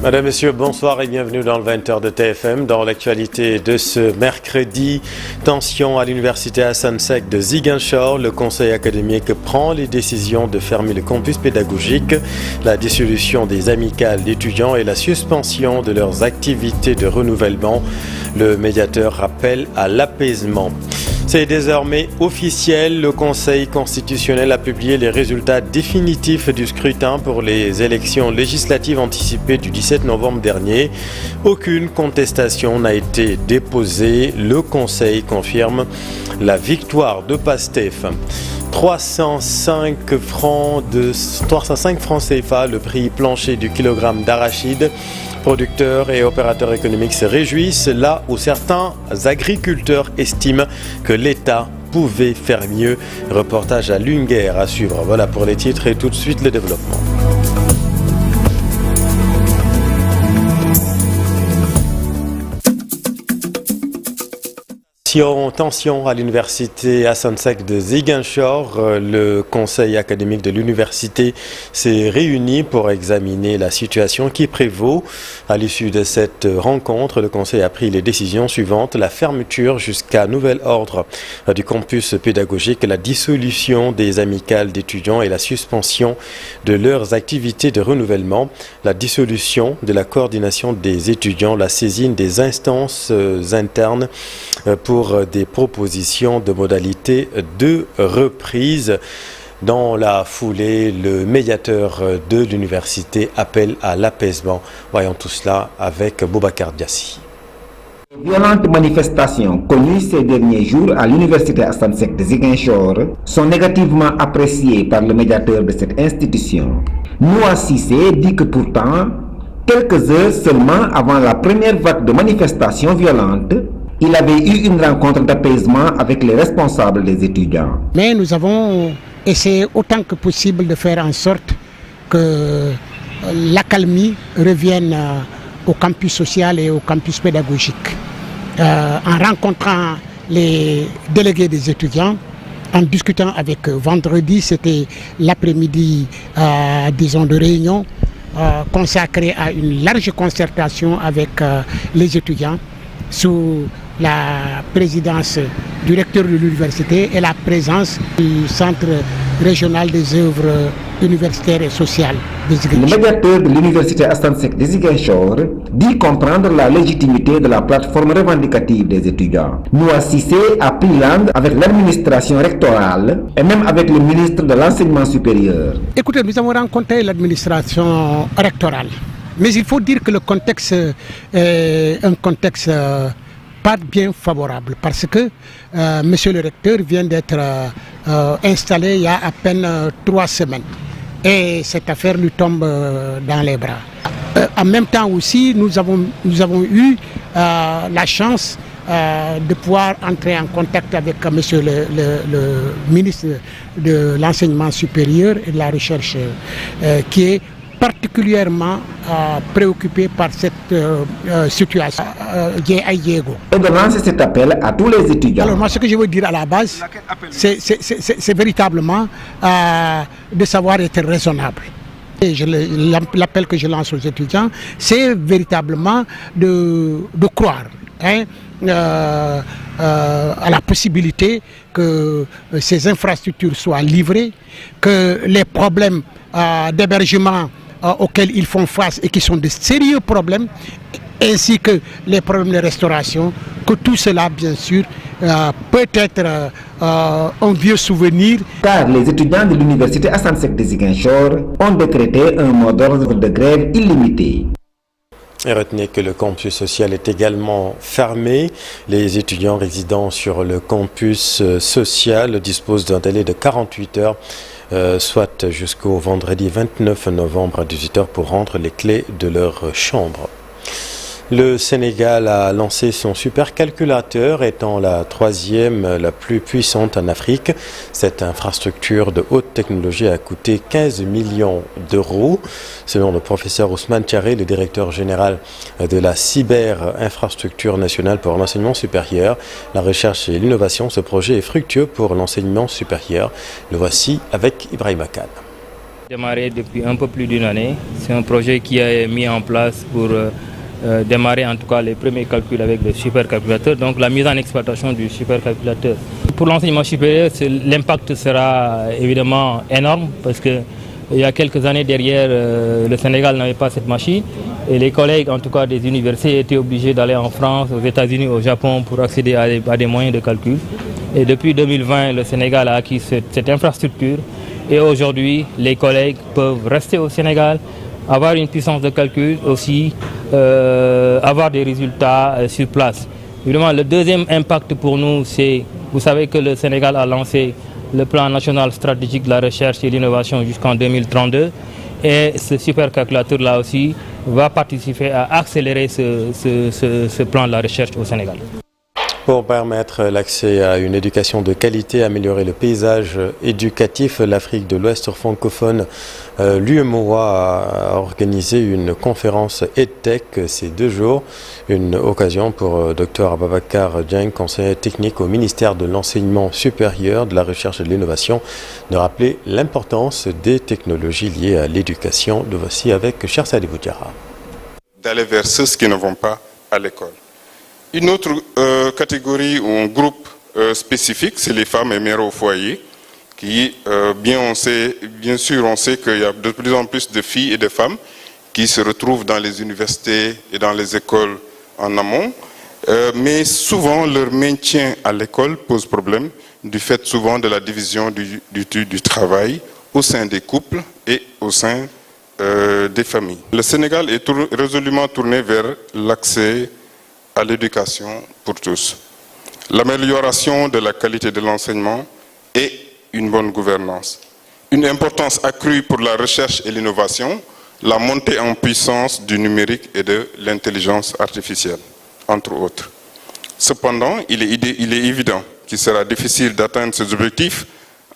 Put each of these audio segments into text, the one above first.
Madame, Messieurs, bonsoir et bienvenue dans le 20h de TFM. Dans l'actualité de ce mercredi, tension à l'université Hassan Sek de Ziguinchor. Le conseil académique prend les décisions de fermer le campus pédagogique, la dissolution des amicales d'étudiants et la suspension de leurs activités de renouvellement. Le médiateur rappelle à l'apaisement. C'est désormais officiel, le Conseil constitutionnel a publié les résultats définitifs du scrutin pour les élections législatives anticipées du 17 novembre dernier. Aucune contestation n'a été déposée. Le Conseil confirme la victoire de PASTEF. 305 francs CFA, le prix plancher du kilogramme d'arachide. Producteurs et opérateurs économiques se réjouissent là où certains agriculteurs estiment que l'État pouvait faire mieux. Reportage à Lunguer à suivre. Voilà pour les titres et tout de suite le développement. Tension à l'université Hassan Sek de Ziguinchor. Le conseil académique de l'université s'est réuni pour examiner la situation qui prévaut. À l'issue de cette rencontre, le conseil a pris les décisions suivantes: la fermeture jusqu'à nouvel ordre du campus pédagogique, la dissolution des amicales d'étudiants et la suspension de leurs activités de renouvellement, la dissolution de la coordination des étudiants, la saisine des instances internes pour des propositions de modalités de reprise. Dans la foulée, le médiateur de l'université appelle à l'apaisement. Voyons tout cela avec Boubacar Diassi. Les violentes manifestations connues ces derniers jours à l'université Hassan Sek de Ziguinchor sont négativement appréciées par le médiateur de cette institution. Noa Cissé dit que pourtant, quelques heures seulement avant la première vague de manifestations violentes, il avait eu une rencontre d'apaisement avec les responsables des étudiants. Mais nous avons essayé autant que possible de faire en sorte que l'accalmie revienne au campus social et au campus pédagogique. En rencontrant les délégués des étudiants, en discutant avec eux. Vendredi, c'était l'après-midi, de réunion consacrée à une large concertation avec les étudiants sous la présidence du recteur de l'université et la présence du Centre régional des œuvres universitaires et sociales de Ziguinchor. Le médiateur de l'université Hassan Sek de Ziguinchor dit comprendre la légitimité de la plateforme revendicative des étudiants. Noa Cissé a pris langue avec l'administration rectorale et même avec le ministre de l'enseignement supérieur. Écoutez, nous avons rencontré l'administration rectorale, mais il faut dire que le contexte est un contexte pas bien favorable parce que monsieur le recteur vient d'être installé il y a à peine 3 semaines et cette affaire lui tombe dans les bras. En même temps aussi, nous avons eu la chance de pouvoir entrer en contact avec monsieur le ministre de l'enseignement supérieur et de la recherche qui est particulièrement préoccupé par cette situation. Et de lancer cet appel à tous les étudiants. Alors moi, ce que je veux dire à la base, c'est véritablement de savoir être raisonnable. L'appel que je lance aux étudiants, c'est véritablement de croire à la possibilité que ces infrastructures soient livrées, que les problèmes d'hébergement auxquels ils font face et qui sont de sérieux problèmes, ainsi que les problèmes de restauration, que tout cela, bien sûr, peut être un vieux souvenir. Car les étudiants de l'université Hassan Sek de Ziguinchor ont décrété un mot d'ordre de grève illimité. Et retenez que le campus social est également fermé. Les étudiants résidant sur le campus social disposent d'un délai de 48 heures, soit jusqu'au vendredi 29 novembre à 18 h pour rendre les clés de leur chambre. Le Sénégal a lancé son supercalculateur, étant la 3e la plus puissante en Afrique. Cette infrastructure de haute technologie a coûté 15 millions d'euros. Selon le professeur Ousmane Thiaré, le directeur général de la Cyber-Infrastructure nationale pour l'enseignement supérieur, la recherche et l'innovation, ce projet est fructueux pour l'enseignement supérieur. Le voici avec Ibrahima Khan. Démarré depuis un peu plus d'une année. C'est un projet qui est mis en place pour démarrer en tout cas les premiers calculs avec le supercalculateur, donc la mise en exploitation du supercalculateur. Pour l'enseignement supérieur, l'impact sera évidemment énorme parce que il y a quelques années derrière, le Sénégal n'avait pas cette machine et les collègues en tout cas des universités étaient obligés d'aller en France, aux États-Unis, au Japon pour accéder à des moyens de calcul. Et depuis 2020, le Sénégal a acquis cette infrastructure et aujourd'hui, les collègues peuvent rester au Sénégal, avoir une puissance de calcul aussi, avoir des résultats sur place. Évidemment, le deuxième impact pour nous, c'est, vous savez que le Sénégal a lancé le plan national stratégique de la recherche et l'innovation jusqu'en 2032 et ce supercalculateur-là aussi va participer à accélérer ce plan de la recherche au Sénégal. Pour permettre l'accès à une éducation de qualité, améliorer le paysage éducatif, l'Afrique de l'Ouest francophone, l'UMOA a organisé une conférence EdTech ces 2 jours. Une occasion pour Dr Ababacar Dieng, conseiller technique au ministère de l'Enseignement supérieur, de la Recherche et de l'Innovation, de rappeler l'importance des technologies liées à l'éducation. Le voici avec Cher Sadibou Diarra. D'aller vers ceux qui ne vont pas à l'école. Une autre catégorie ou un groupe spécifique, c'est les femmes et mères au foyer, qui, bien sûr, on sait qu'il y a de plus en plus de filles et de femmes qui se retrouvent dans les universités et dans les écoles en amont, mais souvent leur maintien à l'école pose problème du fait souvent de la division du travail au sein des couples et au sein des familles. Le Sénégal est résolument tourné vers l'accès à l'éducation pour tous, l'amélioration de la qualité de l'enseignement et une bonne gouvernance, une importance accrue pour la recherche et l'innovation, la montée en puissance du numérique et de l'intelligence artificielle, entre autres. Cependant, il est évident qu'il sera difficile d'atteindre ces objectifs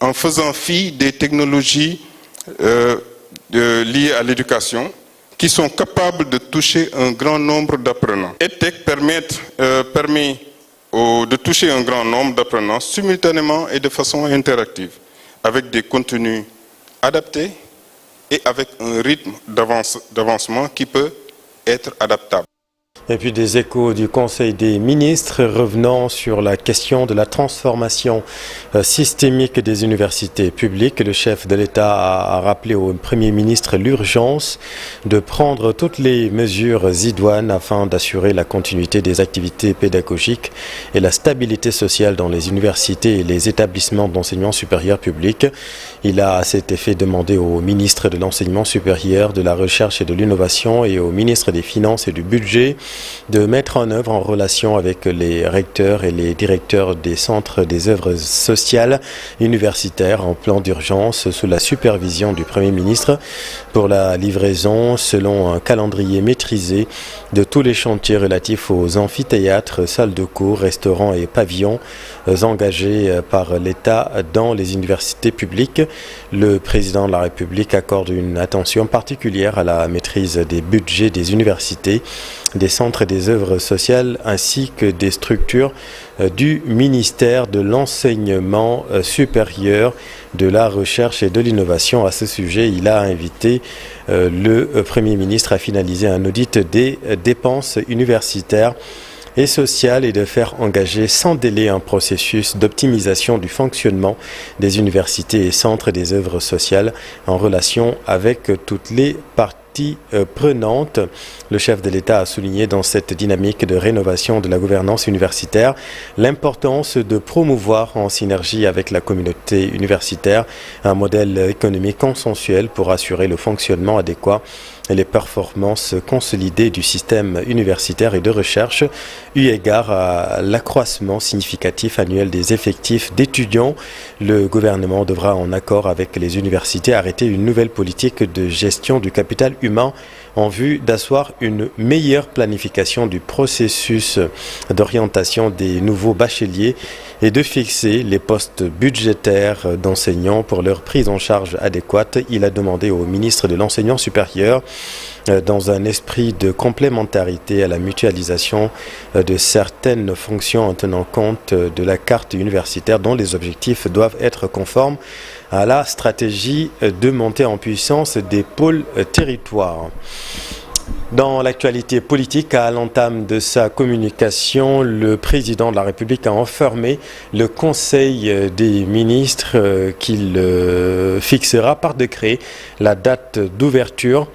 en faisant fi des technologies liées à l'éducation, qui sont capables de toucher un grand nombre d'apprenants. EdTech permet de toucher un grand nombre d'apprenants simultanément et de façon interactive, avec des contenus adaptés et avec un rythme d'avancement qui peut être adaptable. Et puis des échos du Conseil des ministres revenant sur la question de la transformation systémique des universités publiques. Le chef de l'État a rappelé au Premier ministre l'urgence de prendre toutes les mesures idoines afin d'assurer la continuité des activités pédagogiques et la stabilité sociale dans les universités et les établissements d'enseignement supérieur public. Il a à cet effet demandé au ministre de l'Enseignement supérieur, de la Recherche et de l'Innovation et au ministre des Finances et du Budget de mettre en œuvre en relation avec les recteurs et les directeurs des centres des œuvres sociales universitaires un plan d'urgence sous la supervision du Premier ministre pour la livraison selon un calendrier maîtrisé de tous les chantiers relatifs aux amphithéâtres, salles de cours, restaurants et pavillons engagés par l'État dans les universités publiques. Le président de la République accorde une attention particulière à la maîtrise des budgets des universités, des centres et des œuvres sociales ainsi que des structures du ministère de l'Enseignement supérieur, de la Recherche et de l'Innovation. À ce sujet, il a invité le Premier ministre à finaliser un audit des dépenses universitaires et sociales et de faire engager sans délai un processus d'optimisation du fonctionnement des universités et centres des œuvres sociales en relation avec toutes les parties prenantes. Le chef de l'État a souligné dans cette dynamique de rénovation de la gouvernance universitaire l'importance de promouvoir en synergie avec la communauté universitaire un modèle économique consensuel pour assurer le fonctionnement adéquat et les performances consolidées du système universitaire et de recherche, eu égard à l'accroissement significatif annuel des effectifs d'étudiants. Le gouvernement devra, en accord avec les universités, arrêter une nouvelle politique de gestion du capital humain en vue d'asseoir une meilleure planification du processus d'orientation des nouveaux bacheliers et de fixer les postes budgétaires d'enseignants pour leur prise en charge adéquate. Il a demandé au ministre de l'Enseignement supérieur, dans un esprit de complémentarité à la mutualisation de certaines fonctions en tenant compte de la carte universitaire dont les objectifs doivent être conformes à la stratégie de montée en puissance des pôles territoires. Dans l'actualité politique, à l'entame de sa communication, le président de la République a enfermé le Conseil des ministres qu'il fixera par décret la date d'ouverture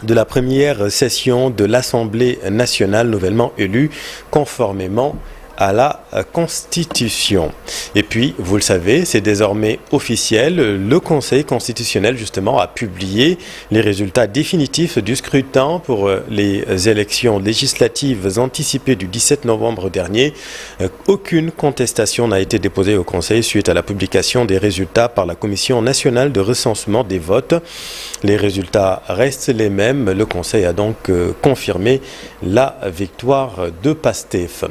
de la première session de l'Assemblée nationale nouvellement élue conformément à la Constitution. Et puis, vous le savez, c'est désormais officiel. Le Conseil constitutionnel, justement, a publié les résultats définitifs du scrutin pour les élections législatives anticipées du 17 novembre dernier. Aucune contestation n'a été déposée au Conseil suite à la publication des résultats par la Commission nationale de recensement des votes. Les résultats restent les mêmes. Le Conseil a donc confirmé la victoire de PASTEF.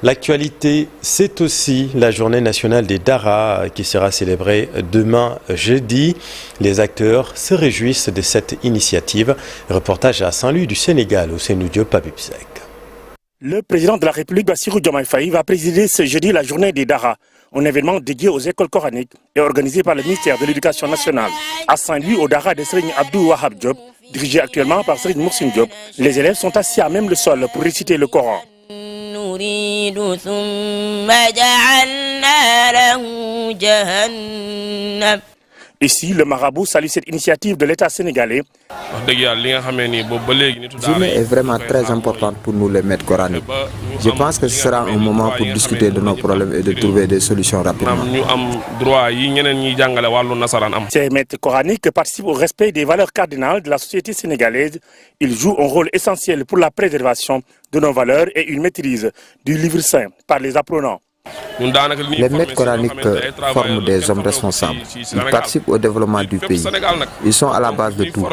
L'actualité, c'est aussi la journée nationale des Dara qui sera célébrée demain jeudi. Les acteurs se réjouissent de cette initiative. Reportage à Saint-Louis du Sénégal, au Sénoudio Pabibsek. Le président de la République, Bassirou Diomaye Faye, va présider ce jeudi la journée des Dara, un événement dédié aux écoles coraniques et organisé par le ministère de l'Éducation nationale. À Saint-Louis, au Dara de Serigne Abdou Wahab Diop, dirigé actuellement par Serigne Moussine Diop, les élèves sont assis à même le sol pour réciter le Coran. Ici, le marabout salue cette initiative de l'État sénégalais. La journée est vraiment très importante pour nous les maîtres coraniques. Je pense que ce sera un moment pour discuter de nos problèmes et de trouver des solutions rapidement. Ces maîtres coraniques participent au respect des valeurs cardinales de la société sénégalaise. Ils jouent un rôle essentiel pour la préservation de nos valeurs et une maîtrise du livre saint par les apprenants. Les maîtres coraniques forment des hommes responsables. Ils participent au développement du pays. Ils sont à la base de tout.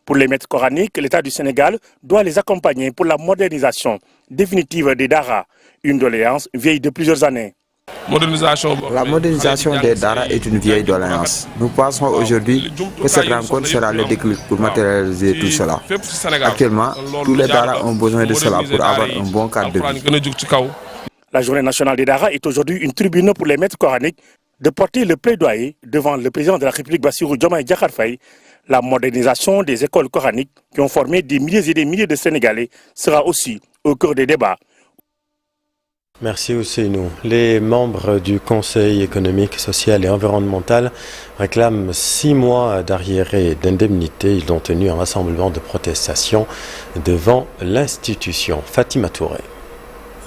Pour les maîtres coraniques, l'État du Sénégal doit les accompagner pour la modernisation définitive des Dara, une doléance vieille de plusieurs années. La modernisation des Dara est une vieille doléance. Nous pensons aujourd'hui que cette rencontre sera le déclic pour matérialiser tout cela. Actuellement, tous les Dara ont besoin de cela pour avoir un bon cadre de vie. La journée nationale des Dara est aujourd'hui une tribune pour les maîtres coraniques de porter le plaidoyer devant le président de la République Bassirou Diomaye Diakhar Faye. La modernisation des écoles coraniques qui ont formé des milliers et des milliers de Sénégalais sera aussi au cœur des débats. Merci Ousseynou. Les membres du Conseil économique, social et environnemental réclament 6 mois d'arriérés d'indemnité. Ils ont tenu un rassemblement de protestation devant l'institution. Fatima Touré.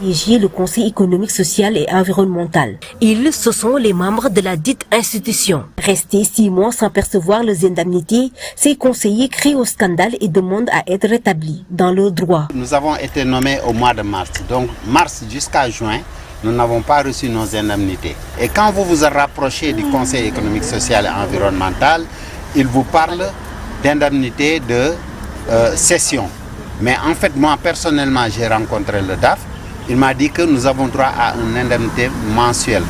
Le Conseil économique, social et environnemental. Ils, ce sont les membres de la dite institution. Restés 6 mois sans percevoir les indemnités, ces conseillers crient au scandale et demandent à être rétablis dans leurs droits. Nous avons été nommés au mois de mars. Donc mars jusqu'à juin, nous n'avons pas reçu nos indemnités. Et quand vous vous rapprochez du Conseil économique, social et environnemental, il vous parle d'indemnités de session. Mais en fait, moi personnellement, j'ai rencontré le DAF. Il m'a dit que nous avons droit à une indemnité mensuelle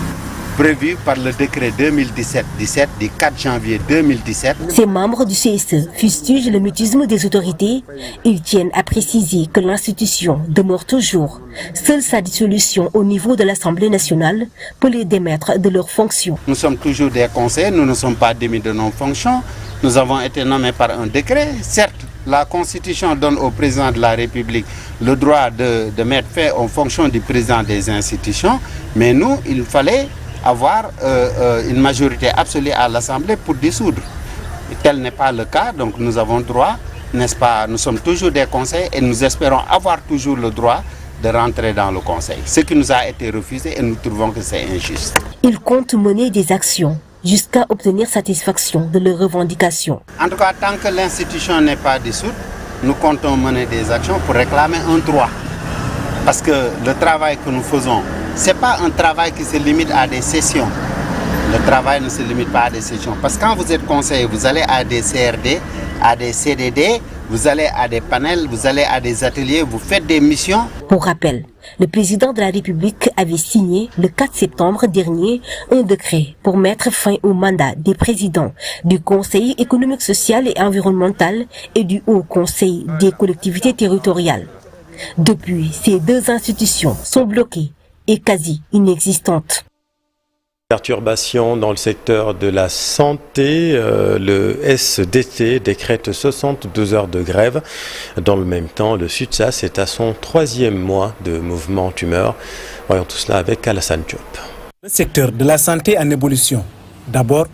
prévue par le décret 2017-17 du 4 janvier 2017. Ces membres du CSE fustigent le mutisme des autorités. Ils tiennent à préciser que l'institution demeure toujours. Seule sa dissolution au niveau de l'Assemblée nationale peut les démettre de leurs fonctions. Nous sommes toujours des conseillers, nous ne sommes pas démis de nos fonctions. Nous avons été nommés par un décret. Certes, la Constitution donne au président de la République le droit de mettre fin aux fonctions du président des institutions, mais nous, il fallait avoir une majorité absolue à l'Assemblée pour dissoudre. Tel n'est pas le cas, donc nous avons droit, n'est-ce pas, nous sommes toujours des conseils et nous espérons avoir toujours le droit de rentrer dans le Conseil. Ce qui nous a été refusé et nous trouvons que c'est injuste. Ils comptent mener des actions jusqu'à obtenir satisfaction de leurs revendications. En tout cas, tant que l'institution n'est pas dissoute, nous comptons mener des actions pour réclamer un droit. Parce que le travail que nous faisons, ce n'est pas un travail qui se limite à des sessions. Le travail ne se limite pas à des sessions. Parce que quand vous êtes conseiller, vous allez à des CRD, à des CDD, vous allez à des panels, vous allez à des ateliers, vous faites des missions. Pour rappel, le président de la République avait signé le 4 septembre dernier un décret pour mettre fin au mandat des présidents du Conseil économique, social et environnemental et du Haut Conseil des collectivités territoriales. Depuis, ces deux institutions sont bloquées et quasi inexistantes. Perturbations dans le secteur de la santé, le SDT décrète 72 heures de grève. Dans le même temps, le SUTSAS est à son 3e mois de mouvement d'humeur. Voyons tout cela avec Alassane Diop. Le secteur de la santé en évolution. D'abord,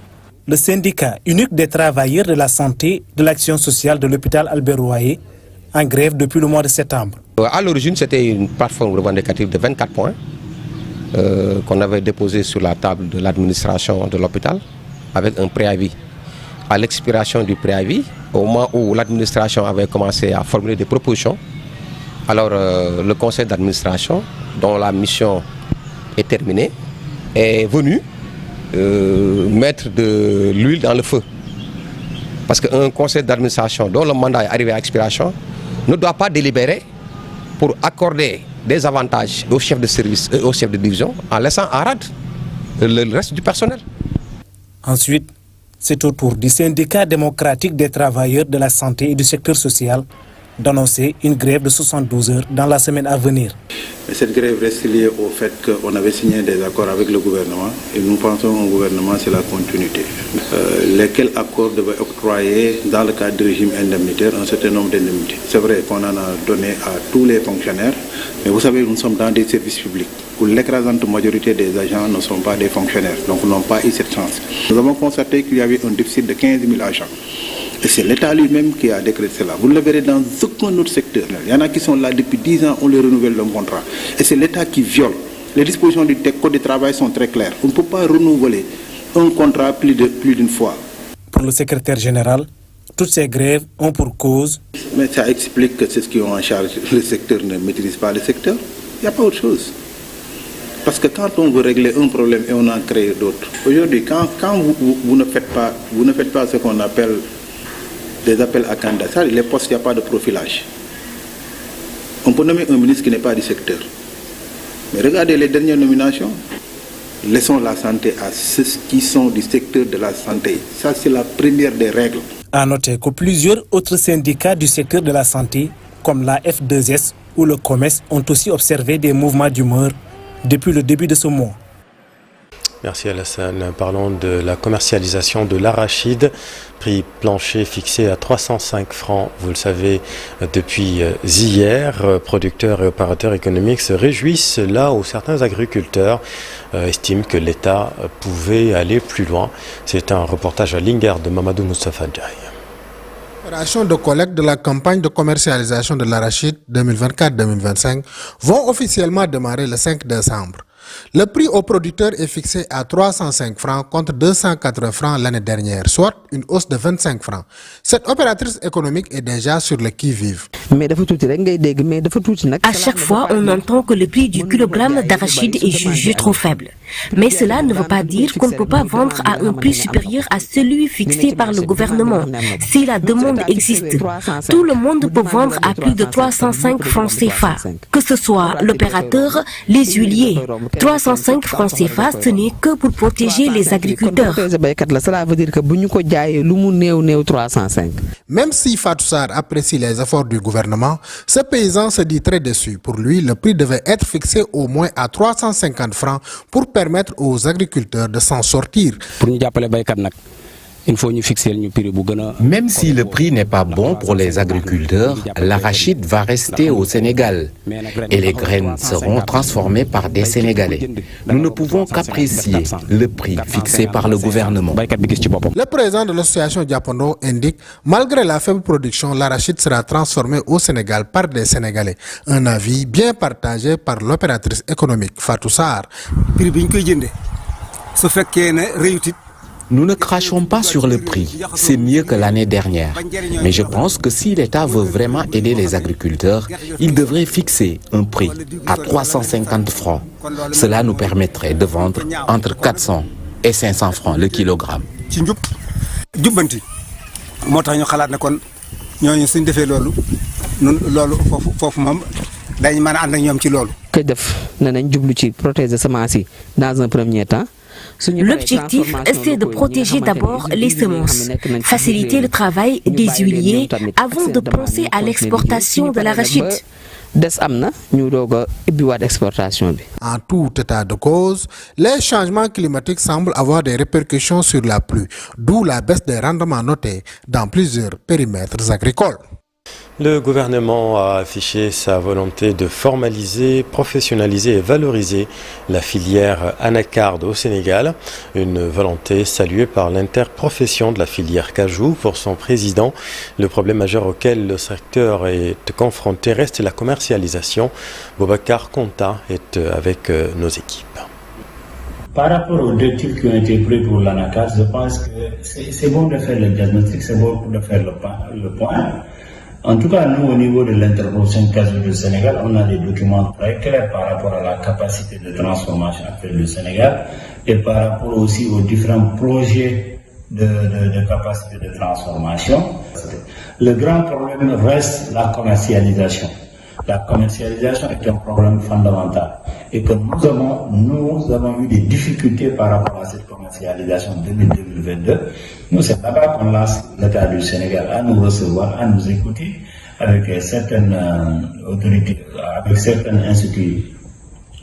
le syndicat unique des travailleurs de la santé de l'action sociale de l'hôpital Albert Royer en grève depuis le mois de septembre. À l'origine, c'était une plateforme revendicative de 24 points. Qu'on avait déposé sur la table de l'administration de l'hôpital avec un préavis. À l'expiration du préavis, au moment où l'administration avait commencé à formuler des propositions, alors le conseil d'administration, dont la mission est terminée, est venu mettre de l'huile dans le feu. Parce qu'un conseil d'administration dont le mandat est arrivé à expiration ne doit pas délibérer pour accorder des avantages aux chefs de service et aux chefs de division en laissant à rade le reste du personnel. Ensuite, c'est au tour du syndicat démocratique des travailleurs de la santé et du secteur social d'annoncer une grève de 72 heures dans la semaine à venir. Cette grève reste liée au fait qu'on avait signé des accords avec le gouvernement et nous pensons au gouvernement c'est la continuité. Lesquels accords devaient octroyer dans le cadre du régime indemnitaire un certain nombre d'indemnités. C'est vrai qu'on en a donné à tous les fonctionnaires, mais vous savez nous sommes dans des services publics où l'écrasante majorité des agents ne sont pas des fonctionnaires, donc n'ont pas eu cette chance. Nous avons constaté qu'il y avait un déficit de 15 000 agents. Et c'est l'État lui-même qui a décrété cela. Vous le verrez dans aucun autre secteur. Il y en a qui sont là depuis 10 ans, on les renouvelle leur contrat. Et c'est l'État qui viole. Les dispositions du Code du travail sont très claires. On ne peut pas renouveler un contrat plus d'une fois. Pour le secrétaire général, toutes ces grèves ont pour cause... Mais ça explique que ceux qui ont en charge le secteur ne maîtrisent pas le secteur. Il n'y a pas autre chose. Parce que quand on veut régler un problème et on en crée d'autres. Aujourd'hui, quand vous ne faites pas ce qu'on appelle des appels à candidature, les postes, il n'y a pas de profilage. On peut nommer un ministre qui n'est pas du secteur. Mais regardez les dernières nominations. Laissons la santé à ceux qui sont du secteur de la santé. Ça, c'est la première des règles. À noter que plusieurs autres syndicats du secteur de la santé, comme la F2S ou le COMES, ont aussi observé des mouvements d'humeur depuis le début de ce mois. Merci Alassane. Parlons de la commercialisation de l'arachide. Prix plancher fixé à 305 francs, vous le savez, depuis hier. Producteurs et opérateurs économiques se réjouissent là où certains agriculteurs estiment que l'État pouvait aller plus loin. C'est un reportage à Linger de Mamadou Moustapha Ndiaye. Opérations de collecte de la campagne de commercialisation de l'arachide 2024-2025 vont officiellement démarrer le 5 décembre. Le prix aux producteurs est fixé à 305 francs contre 280 francs l'année dernière, soit une hausse de 25 francs. Cette opératrice économique est déjà sur le qui-vive. À chaque fois, on entend que le prix du kilogramme d'arachide est jugé trop faible. Mais cela ne veut pas dire qu'on ne peut pas vendre à un prix supérieur à celui fixé par le gouvernement. Si la demande existe, tout le monde peut vendre à plus de 305 francs CFA. Que ce soit l'opérateur, les huiliers. 305 francs CFA, ce n'est que pour protéger les agriculteurs. Même si Fatou Sarr apprécie les efforts du gouvernement, ce paysan se dit très déçu. Pour lui, le prix devait être fixé au moins à 350 francs pour permettre aux agriculteurs de s'en sortir. Même si le prix n'est pas bon pour les agriculteurs, l'arachide va rester au Sénégal et les graines seront transformées par des Sénégalais. Nous ne pouvons qu'apprécier le prix fixé par le gouvernement. Le président de l'association Diapondo indique, malgré la faible production, l'arachide sera transformé au Sénégal par des Sénégalais. Un avis bien partagé par l'opératrice économique Fatou Sarr. Nous ne crachons pas sur le prix, c'est mieux que l'année dernière. Mais je pense que si l'État veut vraiment aider les agriculteurs, il devrait fixer un prix à 350 francs. Cela nous permettrait de vendre entre 400 et 500 francs le kilogramme. L'objectif, c'est de protéger d'abord les semences, faciliter le travail des huiliers avant de penser à l'exportation de l'arachide. En tout état de cause, les changements climatiques semblent avoir des répercussions sur la pluie, d'où la baisse des rendements notés dans plusieurs périmètres agricoles. Le gouvernement a affiché sa volonté de formaliser, professionnaliser et valoriser la filière anacarde au Sénégal. Une volonté saluée par l'interprofession de la filière cajou. Pour son président, le problème majeur auquel le secteur est confronté reste la commercialisation. Boubacar Konta est avec nos équipes. Par rapport aux directives qui ont été prises pour l'anacarde, je pense que c'est bon de faire le diagnostic, c'est bon de faire le point. En tout cas, nous, au niveau de l'interprofession cajou du Sénégal, on a des documents très clairs par rapport à la capacité de transformation actuelle du Sénégal et par rapport aussi aux différents projets de capacité de transformation. Le grand problème reste la commercialisation. La commercialisation est un problème fondamental et que nous avons eu des difficultés par rapport à cette commercialisation 2022. Nous, c'est là-bas qu'on lance l'État du Sénégal à nous recevoir, à nous écouter avec certaines autorités, avec certains instituts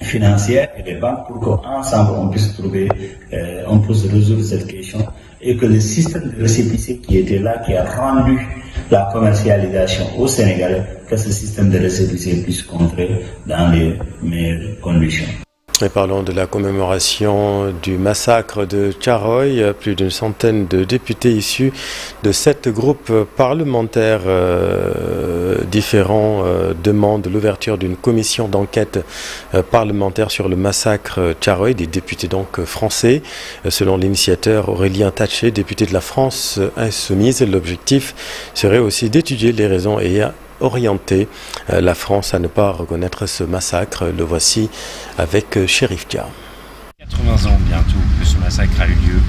financiers et des banques pour qu'ensemble on puisse résoudre cette question et que le système de récépissé qui était là, qui a rendu la commercialisation au Sénégalais, que ce système de récépissé puisse contrer dans les meilleures conditions. Et parlons de la commémoration du massacre de Thiaroye. Plus d'une centaine de députés issus de 7 groupes parlementaires différents demandent l'ouverture d'une commission d'enquête parlementaire sur le massacre Thiaroye, des députés donc français. Selon l'initiateur Aurélien Taché, député de la France Insoumise, l'objectif serait aussi d'étudier les raisons ayant orienter la France à ne pas reconnaître ce massacre. Le voici avec Chérif Dia. 80 ans bientôt que ce massacre a eu lieu.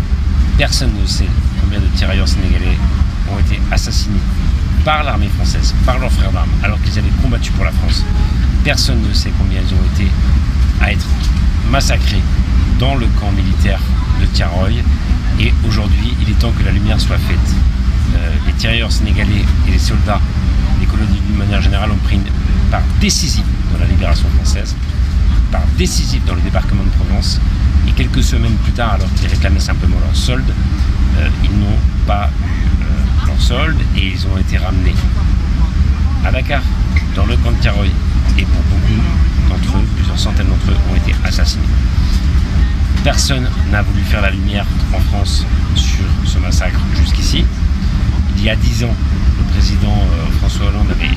Personne ne sait combien de tirailleurs sénégalais ont été assassinés par l'armée française, par leurs frères d'armes, alors qu'ils avaient combattu pour la France. Personne ne sait combien ils ont été à être massacrés dans le camp militaire de Thiaroye. Et aujourd'hui, il est temps que la lumière soit faite. Les tirailleurs sénégalais et les soldats des colonies d'une manière générale ont pris une part décisive dans la libération française, part décisive dans le débarquement de Provence, et quelques semaines plus tard, alors qu'ils réclamaient simplement leur solde, ils n'ont pas eu leur solde et ils ont été ramenés à Dakar, dans le camp de Thiaroye, et pour beaucoup d'entre eux, plusieurs centaines d'entre eux ont été assassinés. Personne n'a voulu faire la lumière en France sur ce massacre jusqu'ici. Il y a 10 ans, le président François Hollande avait,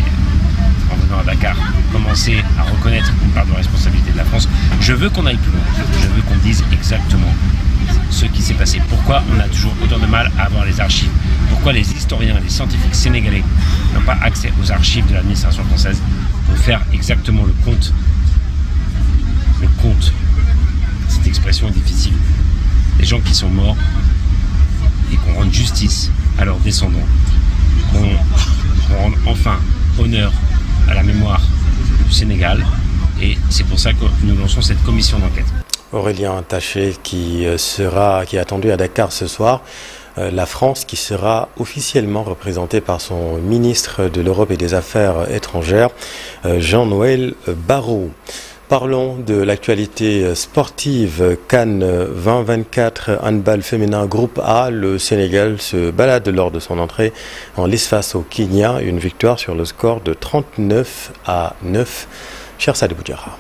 en venant à Dakar, commencé à reconnaître une part de responsabilité de la France. Je veux qu'on aille plus loin. Je veux qu'on dise exactement ce qui s'est passé. Pourquoi on a toujours autant de mal à avoir les archives? Pourquoi les historiens, les scientifiques sénégalais n'ont pas accès aux archives de l'administration française pour faire exactement le compte? Le compte. Cette expression est difficile. Les gens qui sont morts et qu'on rende justice à leurs descendants, qu'on rende enfin honneur à la mémoire du Sénégal, et c'est pour ça que nous lançons cette commission d'enquête. Aurélien Taché qui est attendu à Dakar ce soir. La France qui sera officiellement représentée par son ministre de l'Europe et des Affaires étrangères, Jean-Noël Barrot. Parlons de l'actualité sportive. Cannes 2024, handball féminin groupe A. Le Sénégal se balade lors de son entrée en lice face au Kenya. Une victoire sur le score de 39-9. Cher Sadibou Boudiara.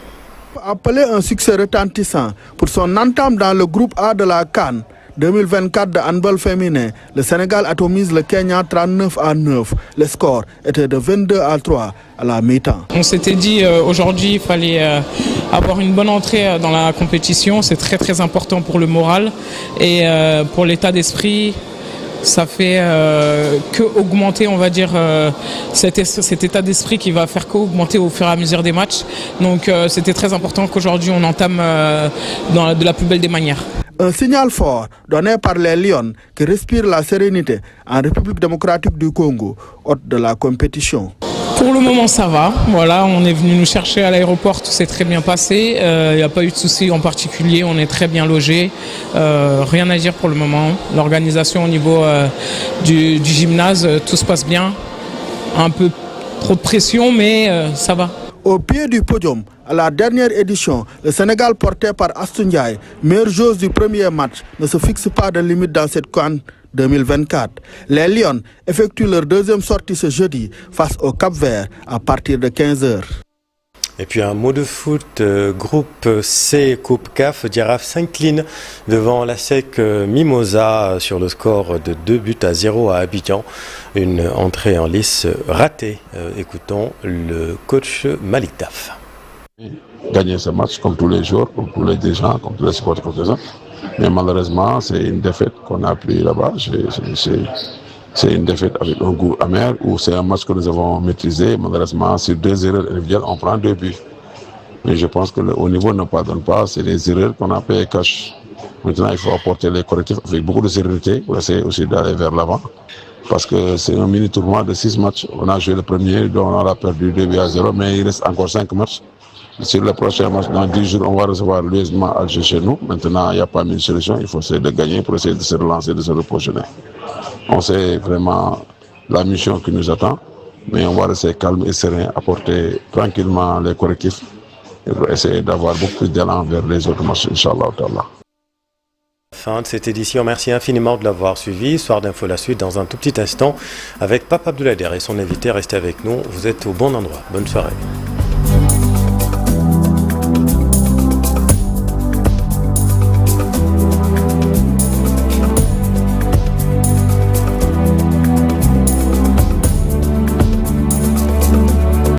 Appelé un succès retentissant pour son entame dans le groupe A de la Cannes 2024 de handball féminin, le Sénégal atomise le Kenya 39-9. Le score était de 22-3 à la mi-temps. On s'était dit aujourd'hui il fallait avoir une bonne entrée dans la compétition. C'est très très important pour le moral et pour l'état d'esprit. Ça fait que augmenter, on va dire, cet état d'esprit qui va faire qu'augmenter au fur et à mesure des matchs. Donc c'était très important qu'aujourd'hui on entame de la plus belle des manières. Un signal fort donné par les Lions qui respirent la sérénité en République démocratique du Congo, hôte de la compétition. Pour le moment, ça va. Voilà, on est venu nous chercher à l'aéroport, tout s'est très bien passé. Il n'y a pas eu de soucis en particulier, on est très bien logés. Rien à dire pour le moment. L'organisation au niveau du gymnase, tout se passe bien. Un peu trop de pression, mais ça va. Au pied du podium, à la dernière édition, le Sénégal porté par Astou Ndiaye, meilleure joueuse du premier match, ne se fixe pas de limite dans cette CAN 2024. Les Lions effectuent leur deuxième sortie ce jeudi face au Cap-Vert à partir de 15h. Et puis un mot de foot, groupe C, Coupe CAF, Giraffe s'incline devant la SEC Mimosa sur le score de 2-0 à Abidjan. Une entrée en lice ratée. Écoutons le coach Malik Taf. Gagner ce match comme tous les jours, comme tous les dirigeants, comme tous les supporters comme ça. Mais malheureusement, c'est une défaite qu'on a pris là-bas. C'est une défaite avec un goût amer où c'est un match que nous avons maîtrisé. Malheureusement, sur 2 erreurs individuelles, on prend 2 buts. Mais je pense que au niveau ne pardonne pas, c'est les erreurs qu'on a payé cash. Maintenant, il faut apporter les correctifs avec beaucoup de sérénité pour essayer aussi d'aller vers l'avant. Parce que c'est un mini-tournoi de 6 matchs. On a joué le premier, dont on a perdu 2-0, mais il reste encore 5 matchs. Sur le prochain match, dans 10 jours, on va recevoir l'USMA Alger chez nous. Maintenant, il n'y a pas mille solutions. Il faut essayer de gagner pour essayer de se relancer, de se repositionner. On sait vraiment la mission qui nous attend, mais on va rester calme et serein, apporter tranquillement les correctifs et pour essayer d'avoir beaucoup plus d'élan vers les autres matchs, Inch'Allah. Fin de cette édition, merci infiniment de l'avoir suivi. Soir d'info, la suite dans un tout petit instant avec Pape Abdoulader et son invité. Restez avec nous, vous êtes au bon endroit. Bonne soirée.